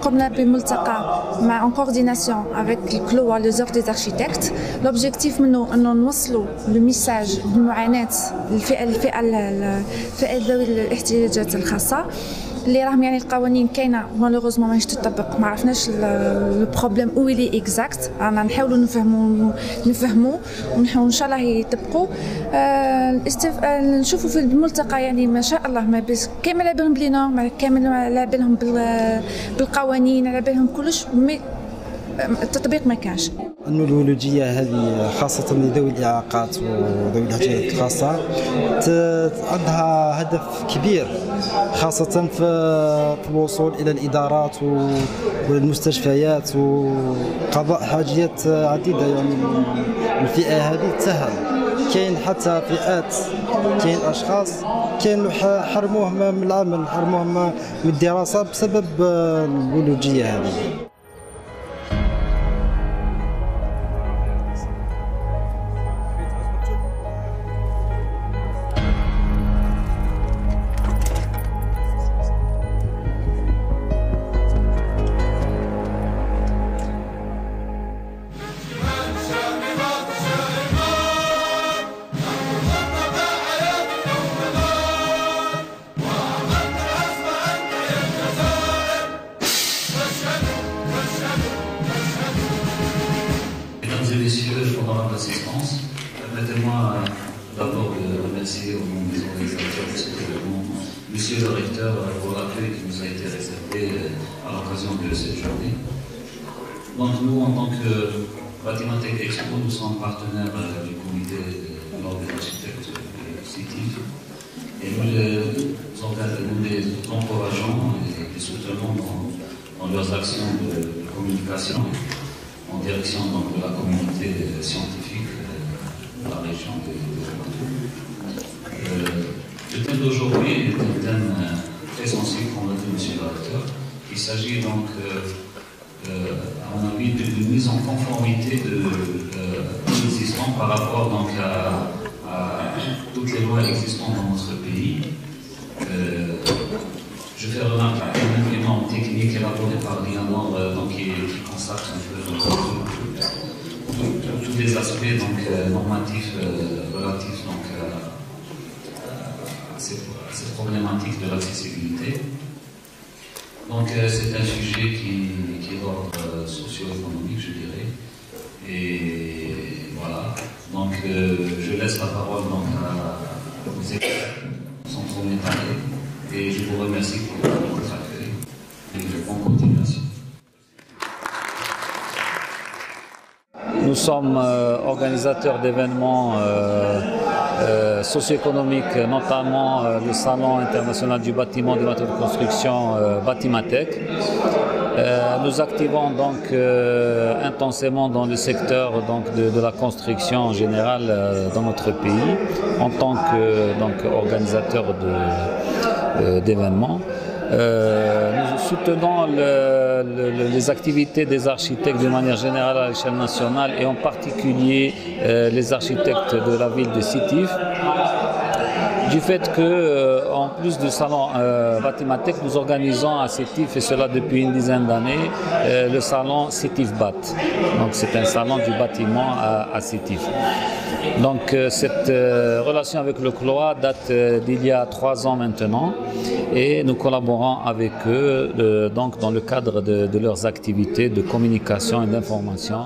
قمنا بملتقى مع en coordination avec CLOA les ordres des architectes. L'objectif منه انه نوصلوا الميساج بالمعاناة الفئة ذوي الاحتياجات الخاصة اللي راهم يعني القوانين كاينه مالوغوزمون ماهيش تطبق، ما عرفناش البروبليم او لي اكزاكت، رانا نحاولوا نفهموا ونحاول ان شاء الله يطبقوا. نشوفوا في الملتقى يعني ما شاء الله ما بس كامل على بالهم بلي نورم، كامل على بالهم بالقوانين، على بالهم كلش، التطبيق ما كانش. انه الولوجيه هذه خاصه لذوي الاعاقات وذوي الاحتياجات الخاصه عندها هدف كبير، خاصه في الوصول الى الادارات والمستشفيات وقضاء حاجيات عديده. يعني الفئه هذه تسهل، كاين حتى فئات، كاين اشخاص كانوا حرموهم من العمل، حرموهم من الدراسه بسبب الولوجيه هذه. Mesdames et messieurs, honorable assistance, permettez-moi d'abord de remercier au nom des organisateurs de cet événement, Monsieur le recteur, pour l'accueil qui nous a été réservé à l'occasion de cette journée. Donc nous, en tant que Batimatech Expo, nous sommes partenaires du comité de l'ordre des architectes CITIF et nous les encourageons et les soutenons dans leurs actions de communication en direction donc, de la communauté scientifique de la région de Le thème d'aujourd'hui est un thème très sensible, comme l'a dit M. le recteur. Il s'agit donc, à mon avis, d'une mise en conformité de l'existant par rapport donc, à toutes les lois existantes dans notre pays. Je fais remarquer une norme technique élaborée par Dianor qui consacre un peu tous les aspects donc, normatifs relatifs donc, à cette problématique de l'accessibilité. Donc c'est un sujet qui est d'ordre socio-économique, je dirais. Et voilà. Donc je laisse la parole donc, à vos experts, sans trop m'étaler. Et je vous remercie pour votre accueil et bonne continuation. Nous sommes organisateurs d'événements socio-économiques, notamment le Salon international du bâtiment et des matériaux de construction Batimatech. Nous activons donc intensément dans le secteur donc, de la construction en général dans notre pays en tant qu'organisateur d'événements. Nous soutenons les activités des architectes de manière générale à l'échelle nationale et en particulier les architectes de la ville de Sétif. Du fait que, en plus du salon Batimatech, nous organisons à Sétif, et cela depuis une dizaine d'années, le salon Sétif Bat. Donc c'est un salon du bâtiment à Sétif. Donc cette relation avec le CLOA date d'il y a 3 ans maintenant et nous collaborons avec eux donc dans le cadre de leurs activités de communication et d'information.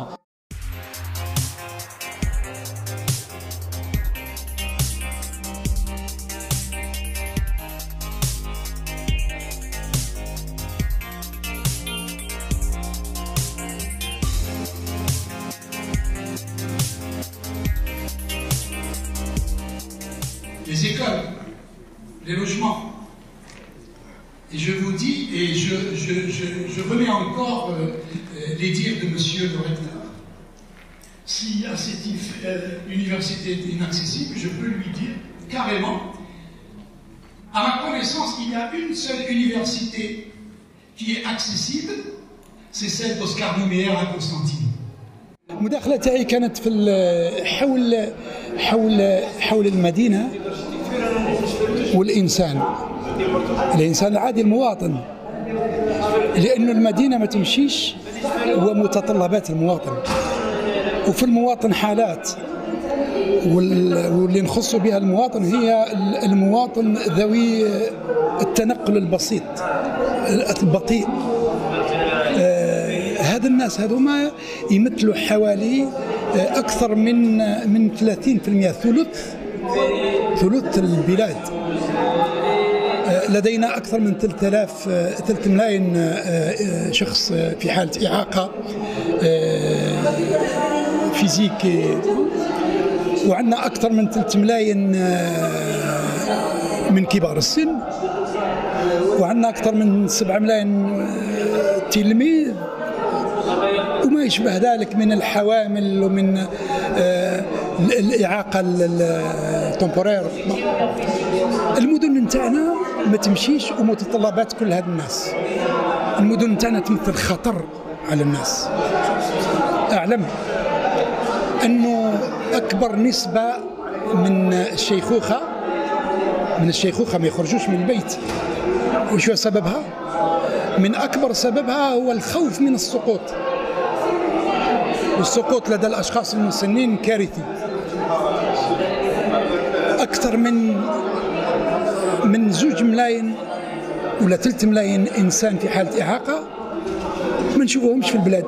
Les écoles, les logements. Et je vous dis, et je remets encore les dires de Monsieur le recteur. Si à Sétif, l'université est inaccessible, je peux lui dire carrément, à ma connaissance, il y a une seule université qui est accessible, c'est celle d'Oscar Nouméaire à Constantine. المداخلة تاعي كانت في حول المدينة والإنسان العادي المواطن لأن المدينة ما تمشيش ومتطلبات المواطن، وفي المواطن حالات، واللي نخص بها المواطن هي المواطن ذوي التنقل البسيط البطيء. هذا الناس هذوما يمثلوا حوالي أكثر من 30%، ثلث البلاد. لدينا أكثر من 3 ملايين شخص في حالة إعاقة فيزيك، وعندنا أكثر من 3 ملايين من كبار السن، وعندنا أكثر من 7 ملايين تلميذ، وما يشبه ذلك من الحوامل ومن الإعاقة التمبورير. المدن نتاعنا ما تمشيش ومتطلبات كل هاد الناس. المدن نتاعنا تمثل خطر على الناس. أعلم أنه أكبر نسبة من الشيخوخة ما يخرجوش من البيت. وشو سببها؟ من أكبر سببها هو الخوف من السقوط، والسقوط لدى الأشخاص المسنين كارثي. أكثر من 2 ملايين ولا 3 ملايين إنسان في حالة إعاقة ما نشوفوهمش في البلاد.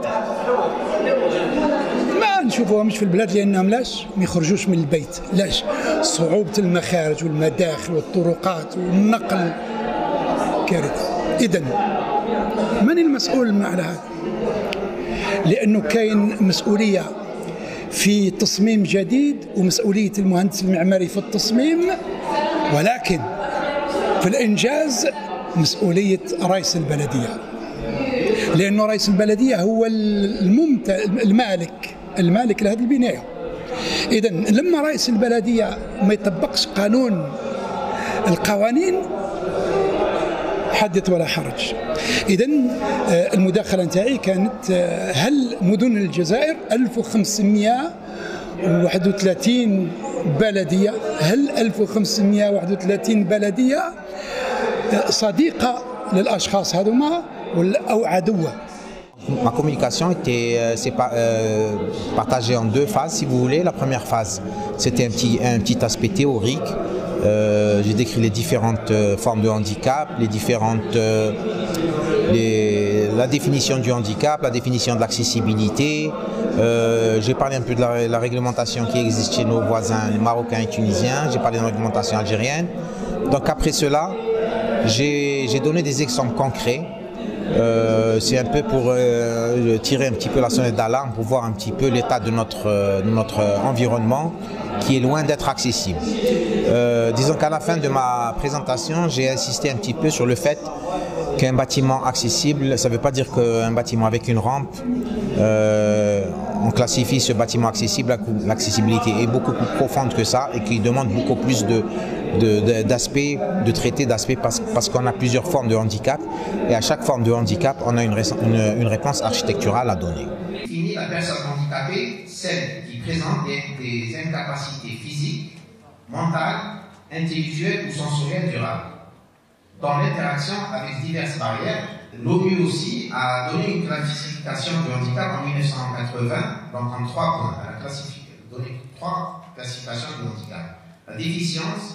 ما نشوفوهمش في البلاد لأنهم لاش ما يخرجوش من البيت. لاش؟ صعوبة المخارج والمداخل والطرقات والنقل كارثة. إذن من المسؤول على هذا؟ لأنه كاين مسؤولية في تصميم جديد ومسؤولية المهندس المعماري في التصميم، ولكن في الإنجاز مسؤولية رئيس البلدية، لأنه رئيس البلدية هو المالك لهذه البناية. إذن لما رئيس البلدية ما يطبقش القوانين حدث ولا حرج. إذن المداخلة نتاعي كانت هل مدن الجزائر 1531 بلدية، هل 1531 بلدية صديقة للأشخاص هذوما أو عدوة؟ Ma communication s'est partagée en 2 phases, si vous voulez. La première phase, c'était un petit aspect théorique. J'ai décrit les différentes formes de handicap, la définition du handicap, la définition de l'accessibilité. J'ai parlé un peu de la réglementation qui existe chez nos voisins marocains et tunisiens. J'ai parlé de la réglementation algérienne. Donc après cela, j'ai donné des exemples concrets. C'est un peu pour tirer un petit peu la sonnette d'alarme, pour voir un petit peu l'état de notre environnement qui est loin d'être accessible. Disons qu'à la fin de ma présentation, j'ai insisté un petit peu sur le fait qu'un bâtiment accessible, ça ne veut pas dire qu'un bâtiment avec une rampe, on classifie ce bâtiment accessible. L'accessibilité est beaucoup plus profonde que ça et qui demande beaucoup plus d'aspects, de traités d'aspects, parce qu'on a plusieurs formes de handicap et à chaque forme de handicap, on a une réponse architecturale à donner. Définit la personne handicapée, celle qui présente des incapacités physiques, mentales, intellectuelles ou sensorielles durables. Dans l'interaction avec diverses barrières, l'ONU aussi a donné une classification de handicap en 1980, donc en 3 points. Elle a donné 3 classifications de handicap: la déficience,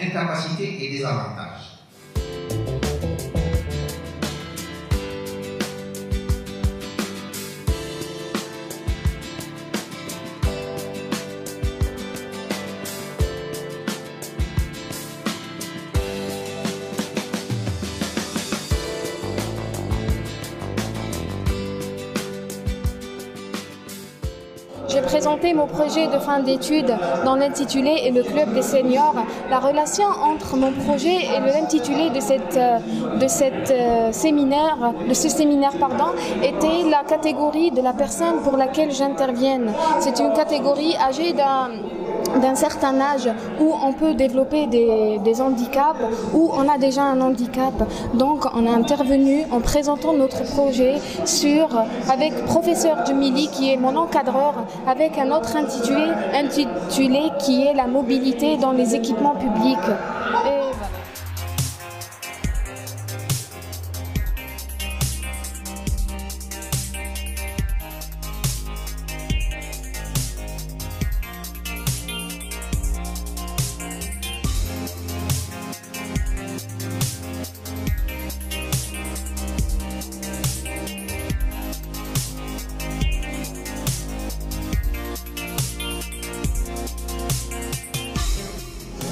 incapacité et désavantage. J'ai présenté mon projet de fin d'études dans l'intitulé et le club des seniors. La relation entre mon projet et l'intitulé de ce séminaire, était la catégorie de la personne pour laquelle j'intervienne. C'est une catégorie âgée d'un certain âge où on peut développer des handicaps, où on a déjà un handicap. Donc on a intervenu en présentant notre projet avec professeur Djemili qui est mon encadreur, avec un autre intitulé qui est la mobilité dans les équipements publics. Et voilà.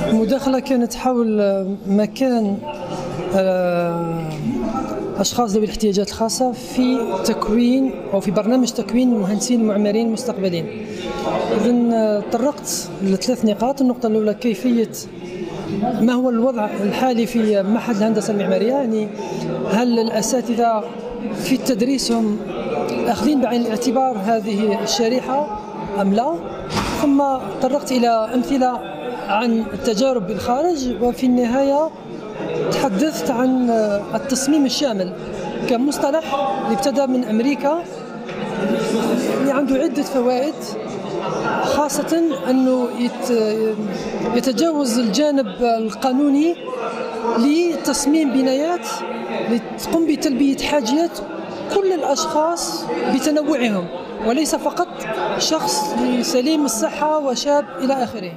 المداخلة كانت حول مكان أشخاص ذوي الاحتياجات الخاصة في تكوين أو في برنامج تكوين المهندسين المعماريين المستقبليين. إذن طرقت لثلاث نقاط. النقطة الأولى كيفية ما هو الوضع الحالي في معهد الهندسة المعمارية، يعني هل الأساتذة في تدريسهم أخذين بعين الاعتبار هذه الشريحة أم لا؟ ثم طرقت إلى أمثلة عن التجارب بالخارج، وفي النهاية تحدثت عن التصميم الشامل كمصطلح ابتدى من أمريكا، اللي عنده عدة فوائد، خاصة أنه يتجاوز الجانب القانوني لتصميم بنايات لتقوم بتلبية حاجيات كل الأشخاص بتنوعهم، وليس فقط شخص سليم الصحة وشاب إلى آخره.